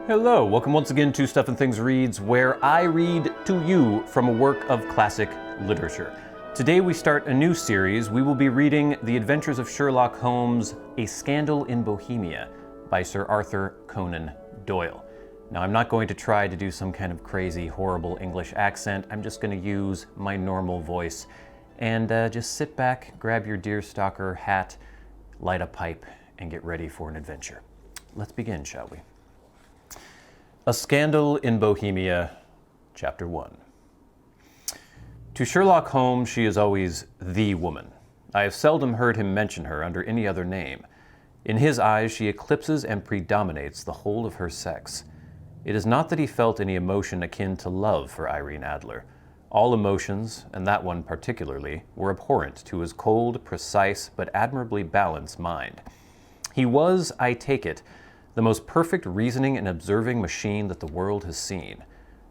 Hello, welcome once again to Stuff and Things Reads, where I read to you from a work of classic literature. Today we start a new series. We will be reading The Adventures of Sherlock Holmes, A Scandal in Bohemia by Sir Arthur Conan Doyle. Now, I'm not going to try to do some kind of crazy, horrible English accent. I'm just going to use my normal voice and just sit back, grab your deerstalker hat, light a pipe, and get ready for an adventure. Let's begin, shall we? A Scandal in Bohemia, Chapter 1. To Sherlock Holmes, she is always the woman. I have seldom heard him mention her under any other name. In his eyes, she eclipses and predominates the whole of her sex. It is not that he felt any emotion akin to love for Irene Adler. All emotions, and that one particularly, were abhorrent to his cold, precise, but admirably balanced mind. He was, I take it, the most perfect reasoning and observing machine that the world has seen.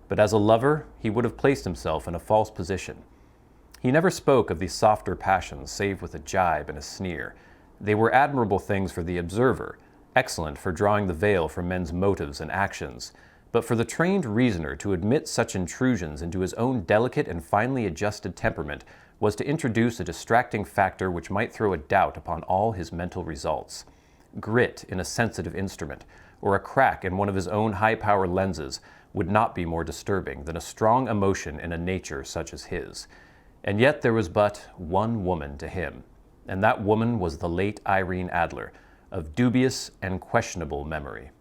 But as a lover, he would have placed himself in a false position. He never spoke of these softer passions save with a jibe and a sneer. They were admirable things for the observer, excellent for drawing the veil from men's motives and actions. But for the trained reasoner to admit such intrusions into his own delicate and finely adjusted temperament was to introduce a distracting factor which might throw a doubt upon all his mental results. Grit in a sensitive instrument, or a crack in one of his own high-power lenses, would not be more disturbing than a strong emotion in a nature such as his. And yet there was but one woman to him, and that woman was the late Irene Adler, of dubious and questionable memory.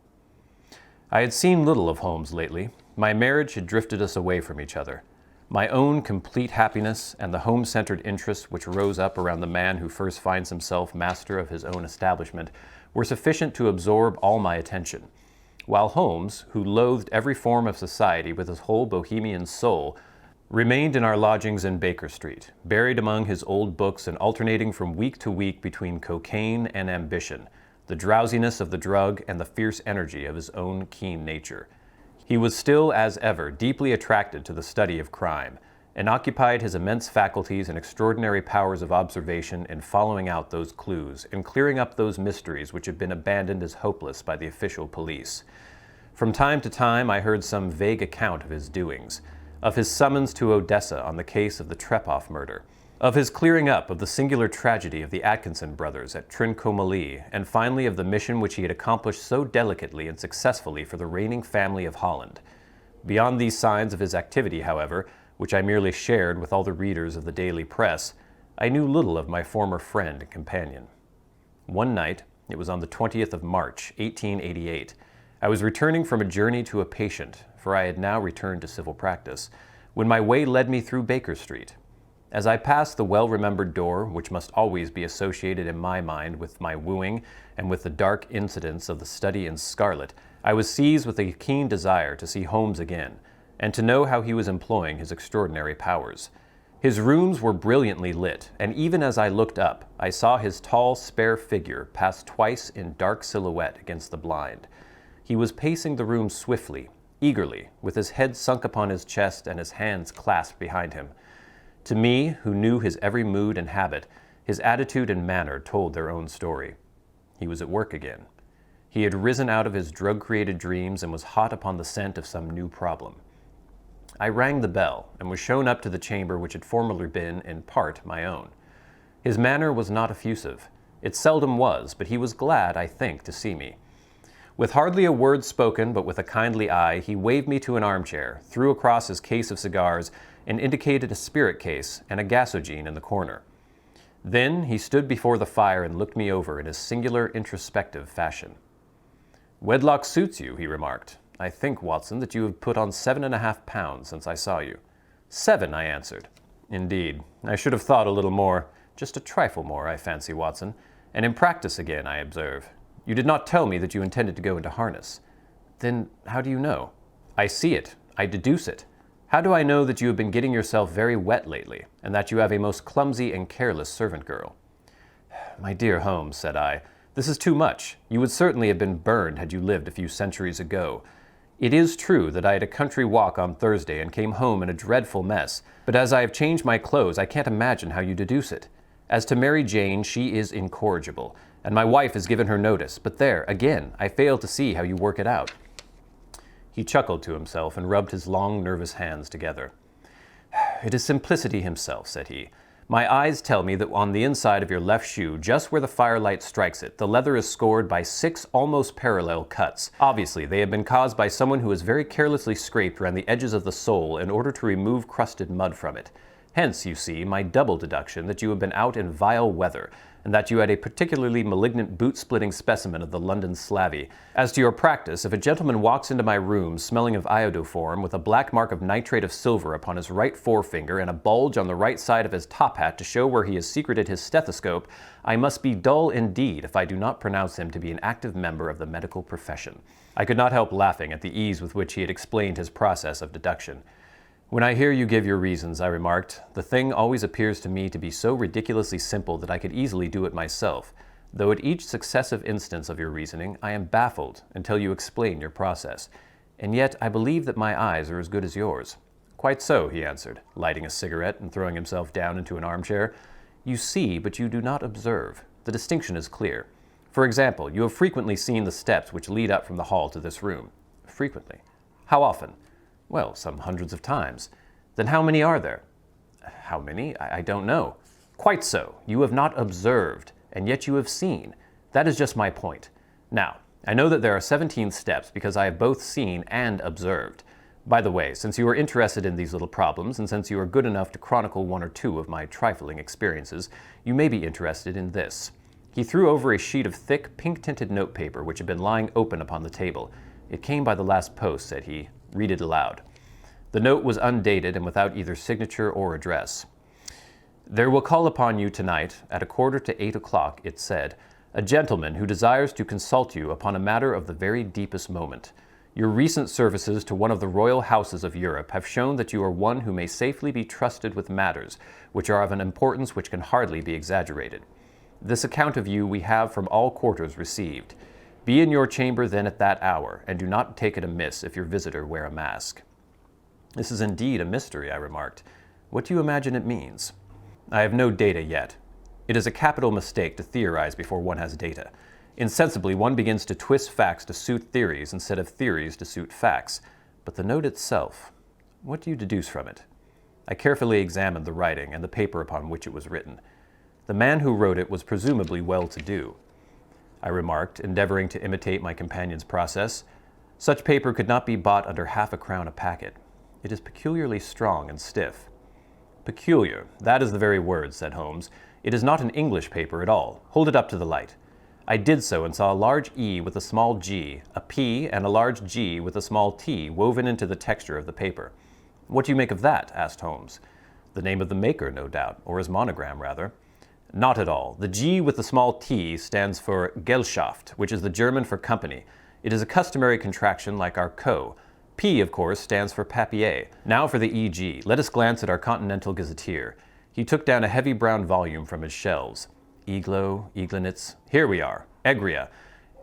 I had seen little of Holmes lately. My marriage had drifted us away from each other. My own complete happiness and the home-centered interests which rose up around the man who first finds himself master of his own establishment were sufficient to absorb all my attention, while Holmes, who loathed every form of society with his whole Bohemian soul, remained in our lodgings in Baker Street, buried among his old books and alternating from week to week between cocaine and ambition, the drowsiness of the drug and the fierce energy of his own keen nature. He was still, as ever, deeply attracted to the study of crime, and occupied his immense faculties and extraordinary powers of observation in following out those clues and clearing up those mysteries which had been abandoned as hopeless by the official police. From time to time I heard some vague account of his doings, of his summons to Odessa on the case of the Trepoff murder, of his clearing up of the singular tragedy of the Atkinson brothers at Trincomalee, and finally of the mission which he had accomplished so delicately and successfully for the reigning family of Holland. Beyond these signs of his activity, however, which I merely shared with all the readers of the daily press, I knew little of my former friend and companion. One night, it was on the 20th of March, 1888, I was returning from a journey to a patient, for I had now returned to civil practice, when my way led me through Baker Street. As I passed the well-remembered door, which must always be associated in my mind with my wooing and with the dark incidents of the study in scarlet, I was seized with a keen desire to see Holmes again, and to know how he was employing his extraordinary powers. His rooms were brilliantly lit, and even as I looked up, I saw his tall, spare figure pass twice in dark silhouette against the blind. He was pacing the room swiftly, eagerly, with his head sunk upon his chest and his hands clasped behind him. To me, who knew his every mood and habit, his attitude and manner told their own story. He was at work again. He had risen out of his drug-created dreams and was hot upon the scent of some new problem. I rang the bell and was shown up to the chamber which had formerly been, in part, my own. His manner was not effusive. It seldom was, but he was glad, I think, to see me. With hardly a word spoken, but with a kindly eye, he waved me to an armchair, threw across his case of cigars, and indicated a spirit case and a gasogene in the corner. Then he stood before the fire and looked me over in his singular introspective fashion. "Wedlock suits you," he remarked. "I think, Watson, that you have put on 7.5 pounds since I saw you." "7," I answered. "Indeed. I should have thought a little more. Just a trifle more, I fancy, Watson. And in practice again, I observe. You did not tell me that you intended to go into harness." "Then how do you know?" "I see it. I deduce it. How do I know that you have been getting yourself very wet lately, and that you have a most clumsy and careless servant girl?" "My dear Holmes," said I, "this is too much. You would certainly have been burned had you lived a few centuries ago. It is true that I had a country walk on Thursday and came home in a dreadful mess, but as I have changed my clothes, I can't imagine how you deduce it. As to Mary Jane, she is incorrigible, and my wife has given her notice, but there, again, I fail to see how you work it out." He chuckled to himself and rubbed his long, nervous hands together. "It is simplicity himself," said he. "My eyes tell me that on the inside of your left shoe, just where the firelight strikes it, the leather is scored by 6 almost parallel cuts. Obviously, they have been caused by someone who has very carelessly scraped around the edges of the sole in order to remove crusted mud from it. Hence, you see, my double deduction that you have been out in vile weather, and that you had a particularly malignant boot-splitting specimen of the London slavey. As to your practice, if a gentleman walks into my room smelling of iodoform with a black mark of nitrate of silver upon his right forefinger and a bulge on the right side of his top hat to show where he has secreted his stethoscope, I must be dull indeed if I do not pronounce him to be an active member of the medical profession." I could not help laughing at the ease with which he had explained his process of deduction. "When I hear you give your reasons," I remarked, "the thing always appears to me to be so ridiculously simple that I could easily do it myself, though at each successive instance of your reasoning I am baffled until you explain your process. And yet I believe that my eyes are as good as yours." "Quite so," he answered, lighting a cigarette and throwing himself down into an armchair. "You see, but you do not observe. The distinction is clear. For example, you have frequently seen the steps which lead up from the hall to this room." "Frequently." "How often?" "Well, some hundreds of times." "Then how many are there?" "How many? I don't know." "Quite so. You have not observed, and yet you have seen. That is just my point. Now, I know that there are 17 steps because I have both seen and observed. By the way, since you are interested in these little problems, and since you are good enough to chronicle 1 or 2 of my trifling experiences, you may be interested in this." He threw over a sheet of thick, pink-tinted notepaper which had been lying open upon the table. "It came by the last post," said he. "Read it aloud." The note was undated and without either signature or address. "There will call upon you tonight at 7:45, it said, "a gentleman who desires to consult you upon a matter of the very deepest moment. Your recent services to one of the royal houses of Europe have shown that you are one who may safely be trusted with matters which are of an importance which can hardly be exaggerated. This account of you we have from all quarters received. Be in your chamber then at that hour, and do not take it amiss if your visitor wear a mask." "This is indeed a mystery," I remarked. "What do you imagine it means?" "I have no data yet. It is a capital mistake to theorize before one has data. Insensibly, one begins to twist facts to suit theories instead of theories to suit facts. But the note itself, what do you deduce from it?" I carefully examined the writing and the paper upon which it was written. "The man who wrote it was presumably well-to-do," I remarked, endeavoring to imitate my companion's process. "Such paper could not be bought under half a crown a packet. It is peculiarly strong and stiff." "Peculiar, that is the very word," said Holmes. "It is not an English paper at all. Hold it up to the light." I did so and saw a large E with a small g, a P, and a large G with a small t woven into the texture of the paper. "What do you make of that?" asked Holmes. "The name of the maker, no doubt, or his monogram, rather." "Not at all. The G with the small t stands for Gesellschaft, which is the German for company. It is a customary contraction like our Co. P, of course, stands for papier. Now for the EG. Let us glance at our Continental Gazetteer." He took down a heavy brown volume from his shelves. Iglo, Iglenitz. "Here we are. Egria.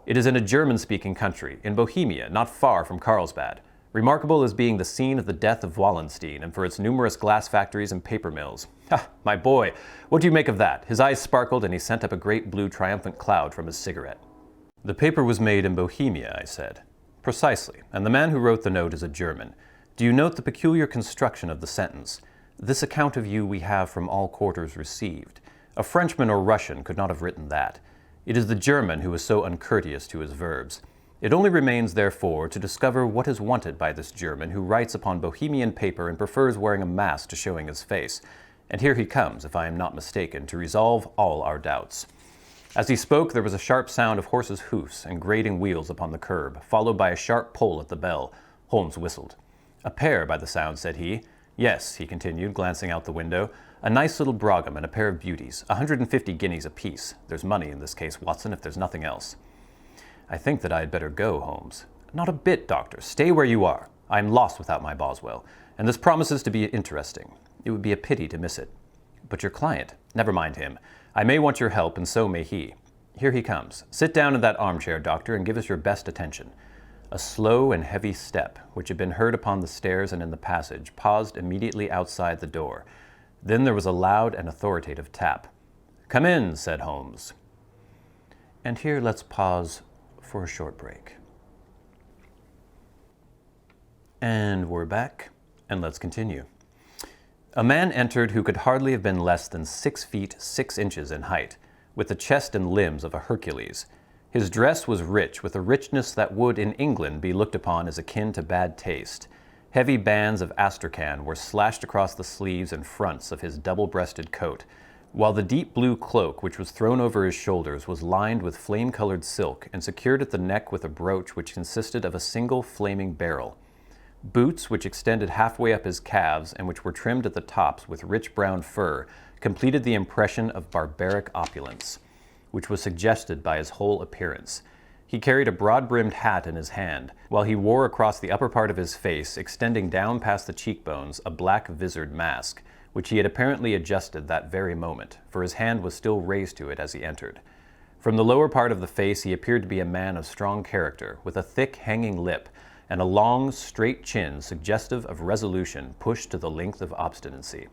It is in a German-speaking country, in Bohemia, not far from Carlsbad. Remarkable as being the scene of the death of Wallenstein, and for its numerous glass factories and paper mills. Ha, my boy, what do you make of that?" His eyes sparkled, and he sent up a great blue triumphant cloud from his cigarette. "The paper was made in Bohemia," I said. "Precisely, and the man who wrote the note is a German. Do you note the peculiar construction of the sentence? This account of you we have from all quarters received. A Frenchman or Russian could not have written that. It is the German who is so uncourteous to his verbs. It only remains, therefore, to discover what is wanted by this German who writes upon Bohemian paper and prefers wearing a mask to showing his face. And here he comes, if I am not mistaken, to resolve all our doubts." As he spoke, there was a sharp sound of horses' hoofs and grating wheels upon the curb, followed by a sharp pull at the bell. Holmes whistled. "A pair, by the sound," said he. "Yes," he continued, glancing out the window. "A nice little brougham and a pair of beauties, 150 guineas apiece. There's money in this case, Watson, if there's nothing else." "I think that I had better go, Holmes." "Not a bit, Doctor. Stay where you are. I am lost without my Boswell, and this promises to be interesting. It would be a pity to miss it." "But your client?" "Never mind him. I may want your help, and so may he. Here he comes. Sit down in that armchair, Doctor, and give us your best attention." A slow and heavy step, which had been heard upon the stairs and in the passage, paused immediately outside the door. Then there was a loud and authoritative tap. "Come in," said Holmes. And here let's pause for a short break. And we're back, and let's continue. A man entered who could hardly have been less than 6 feet 6 inches in height, with the chest and limbs of a Hercules. His dress was rich, with a richness that would in England be looked upon as akin to bad taste. Heavy bands of astrakhan were slashed across the sleeves and fronts of his double-breasted coat, while the deep blue cloak which was thrown over his shoulders was lined with flame-colored silk and secured at the neck with a brooch which consisted of a single flaming beryl. Boots, which extended halfway up his calves and which were trimmed at the tops with rich brown fur, completed the impression of barbaric opulence, which was suggested by his whole appearance. He carried a broad-brimmed hat in his hand, while he wore across the upper part of his face, extending down past the cheekbones, a black visored mask, which he had apparently adjusted that very moment, for his hand was still raised to it as he entered. From the lower part of the face he appeared to be a man of strong character, with a thick hanging lip, and a long, straight chin suggestive of resolution pushed to the length of obstinacy.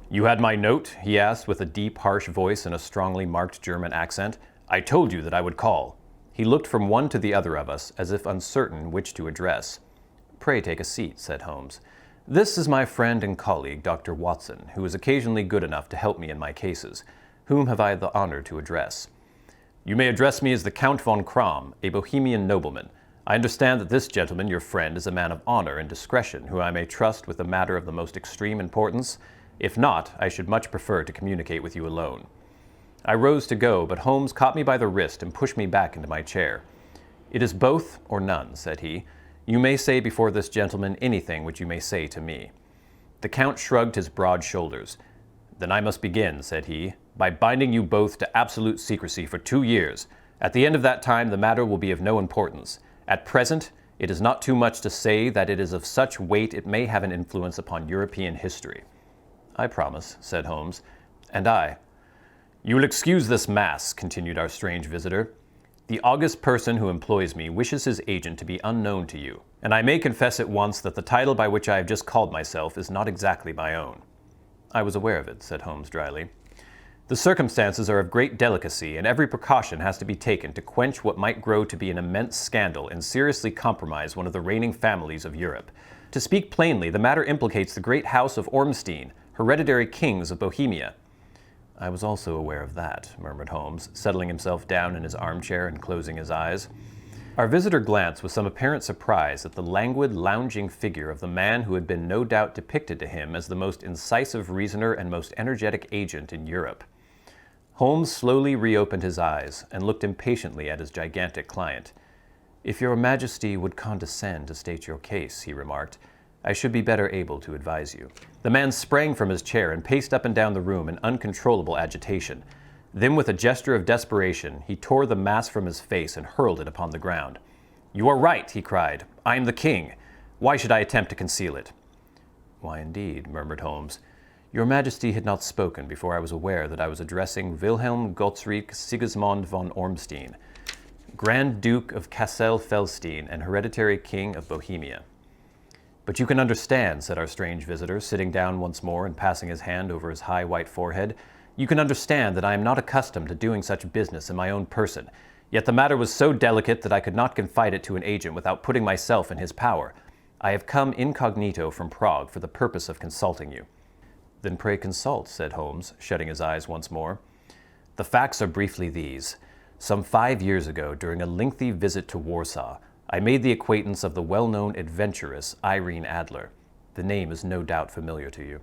"You had my note?" he asked with a deep, harsh voice and a strongly marked German accent. "I told you that I would call." He looked from one to the other of us, as if uncertain which to address. "Pray take a seat," said Holmes. "This is my friend and colleague, Dr. Watson, who is occasionally good enough to help me in my cases. Whom have I the honor to address?" "You may address me as the Count von Kram, a Bohemian nobleman. I understand that this gentleman, your friend, is a man of honor and discretion, who I may trust with a matter of the most extreme importance. If not, I should much prefer to communicate with you alone." I rose to go, but Holmes caught me by the wrist and pushed me back into my chair. "It is both or none," said he. "You may say before this gentleman anything which you may say to me." The Count shrugged his broad shoulders. "Then I must begin," said he, "by binding you both to absolute secrecy for 2 years. At the end of that time the matter will be of no importance. At present, it is not too much to say that it is of such weight it may have an influence upon European history." "I promise," said Holmes. "And I." "You will excuse this mask," continued our strange visitor. "The august person who employs me wishes his agent to be unknown to you, and I may confess at once that the title by which I have just called myself is not exactly my own." "I was aware of it," said Holmes dryly. "The circumstances are of great delicacy, and every precaution has to be taken to quench what might grow to be an immense scandal and seriously compromise one of the reigning families of Europe. To speak plainly, the matter implicates the great house of Ormstein, hereditary kings of Bohemia." "I was also aware of that," murmured Holmes, settling himself down in his armchair and closing his eyes. Our visitor glanced with some apparent surprise at the languid, lounging figure of the man who had been no doubt depicted to him as the most incisive reasoner and most energetic agent in Europe. Holmes slowly reopened his eyes and looked impatiently at his gigantic client. "If your Majesty would condescend to state your case," he remarked, "I should be better able to advise you." The man sprang from his chair and paced up and down the room in uncontrollable agitation. Then, with a gesture of desperation, he tore the mask from his face and hurled it upon the ground. "You are right," he cried. "I am the king. Why should I attempt to conceal it?" "Why, indeed," murmured Holmes. "Your Majesty had not spoken before I was aware that I was addressing Wilhelm Gottsried Sigismund von Ormstein, Grand Duke of Kassel-Felstein and hereditary King of Bohemia." "But you can understand," said our strange visitor, sitting down once more and passing his hand over his high white forehead, "you can understand that I am not accustomed to doing such business in my own person. Yet the matter was so delicate that I could not confide it to an agent without putting myself in his power. I have come incognito from Prague for the purpose of consulting you." "Then pray consult," said Holmes, shutting his eyes once more. "The facts are briefly these. Some 5 years ago, during a lengthy visit to Warsaw, I made the acquaintance of the well-known adventuress Irene Adler. The name is no doubt familiar to you."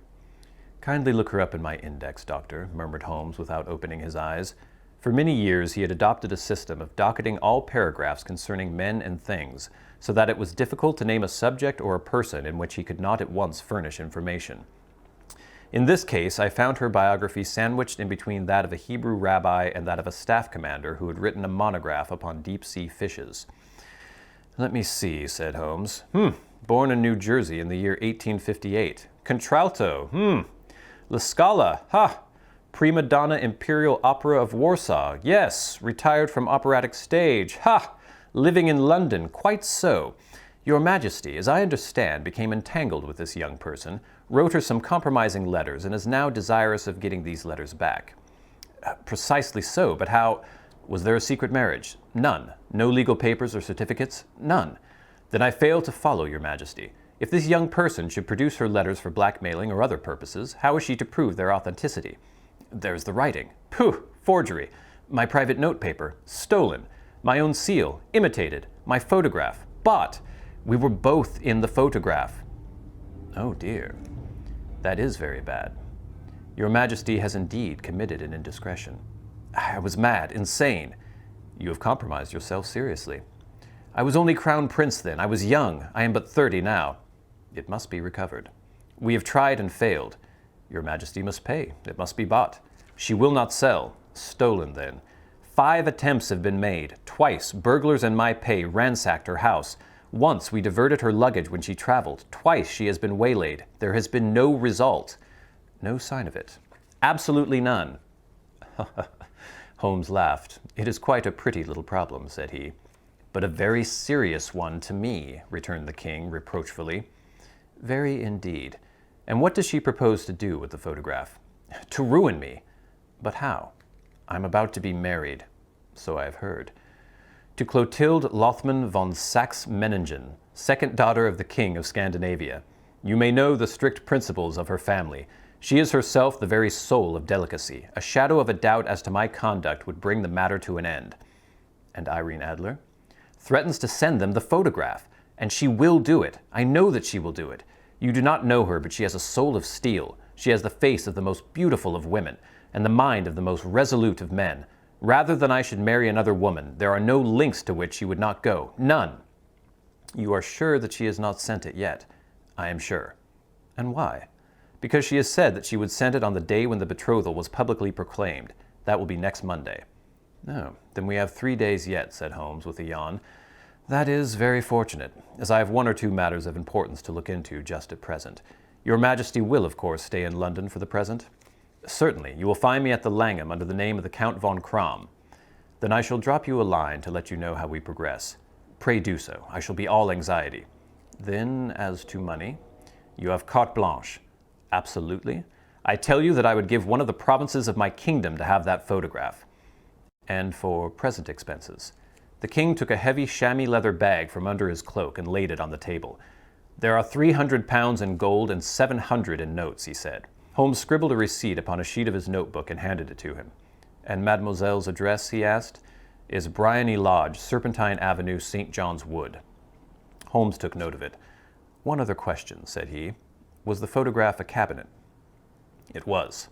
"Kindly look her up in my index, Doctor," murmured Holmes without opening his eyes. For many years he had adopted a system of docketing all paragraphs concerning men and things, so that it was difficult to name a subject or a person in which he could not at once furnish information. In this case, I found her biography sandwiched in between that of a Hebrew rabbi and that of a staff commander who had written a monograph upon deep-sea fishes. "Let me see," said Holmes. Born in New Jersey in the year 1858. Contralto. La Scala. Ha! Prima donna Imperial Opera of Warsaw. Yes. Retired from operatic stage. Ha! Living in London. Quite so. Your Majesty, as I understand, became entangled with this young person, wrote her some compromising letters, and is now desirous of getting these letters back." "Precisely so, but how—" "Was there a secret marriage?" "None. No legal papers or certificates?" "None." "Then I fail to follow, Your Majesty. If this young person should produce her letters for blackmailing or other purposes, how is she to prove their authenticity? There's the writing. Pooh! Forgery. My private notepaper. Stolen. My own seal. Imitated. My photograph. Bought. We were both in the photograph. Oh dear. That is very bad. Your Majesty has indeed committed an indiscretion. I was mad, insane. You have compromised yourself seriously. I was only crown prince then. I was young. I am but 30 now. It must be recovered. We have tried and failed. Your Majesty must pay. It must be bought. She will not sell. Stolen then. 5 attempts have been made. Twice, burglars in my pay ransacked her house. Once, we diverted her luggage when she traveled. Twice, she has been waylaid. There has been no result. No sign of it. Absolutely none. Holmes laughed. It is quite a pretty little problem, said he. But a very serious one to me, returned the king reproachfully. Very indeed. And what does she propose to do with the photograph? To ruin me. But how? I'm about to be married, so I have heard, to Clotilde Lothman von Saxe-Meiningen, second daughter of the King of Scandinavia. You may know the strict principles of her family. She is herself the very soul of delicacy. A shadow of a doubt as to my conduct would bring the matter to an end. And Irene Adler? Threatens to send them the photograph. And she will do it. I know that she will do it. You do not know her, but she has a soul of steel. She has the face of the most beautiful of women, and the mind of the most resolute of men. Rather than I should marry another woman, there are no lengths to which she would not go. None. You are sure that she has not sent it yet? I am sure. And why? Because she has said that she would send it on the day when the betrothal was publicly proclaimed. That will be next Monday. Oh, then we have 3 days yet, said Holmes with a yawn. That is very fortunate, as I have 1 or 2 matters of importance to look into just at present. Your Majesty will, of course, stay in London for the present? Certainly. You will find me at the Langham under the name of the Count von Crom. Then I shall drop you a line to let you know how we progress. Pray do so. I shall be all anxiety. Then, as to money, you have carte blanche. Absolutely. I tell you that I would give one of the provinces of my kingdom to have that photograph. And for present expenses. The king took a heavy chamois leather bag from under his cloak and laid it on the table. There are 300 pounds in gold and 700 in notes, he said. Holmes scribbled a receipt upon a sheet of his notebook and handed it to him. And mademoiselle's address, he asked, is Bryony Lodge, Serpentine Avenue, St. John's Wood. Holmes took note of it. One other question, said he. Was the photograph a cabinet? It was.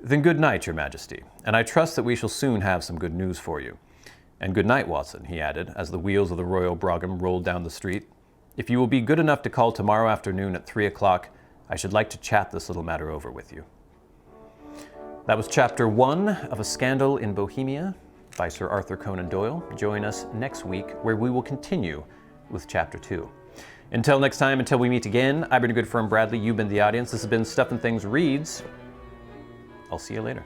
Then good night, Your Majesty, and I trust that we shall soon have some good news for you. And good night, Watson, he added, as the wheels of the Royal Brougham rolled down the street. If you will be good enough to call tomorrow afternoon at 3 o'clock, I should like to chat this little matter over with you. That was Chapter 1 of A Scandal in Bohemia by Sir Arthur Conan Doyle. Join us next week, where we will continue with Chapter 2. Until next time, until we meet again, I've been a good friend Bradley, you've been the audience. This has been Stuff and Things Reads. I'll see you later.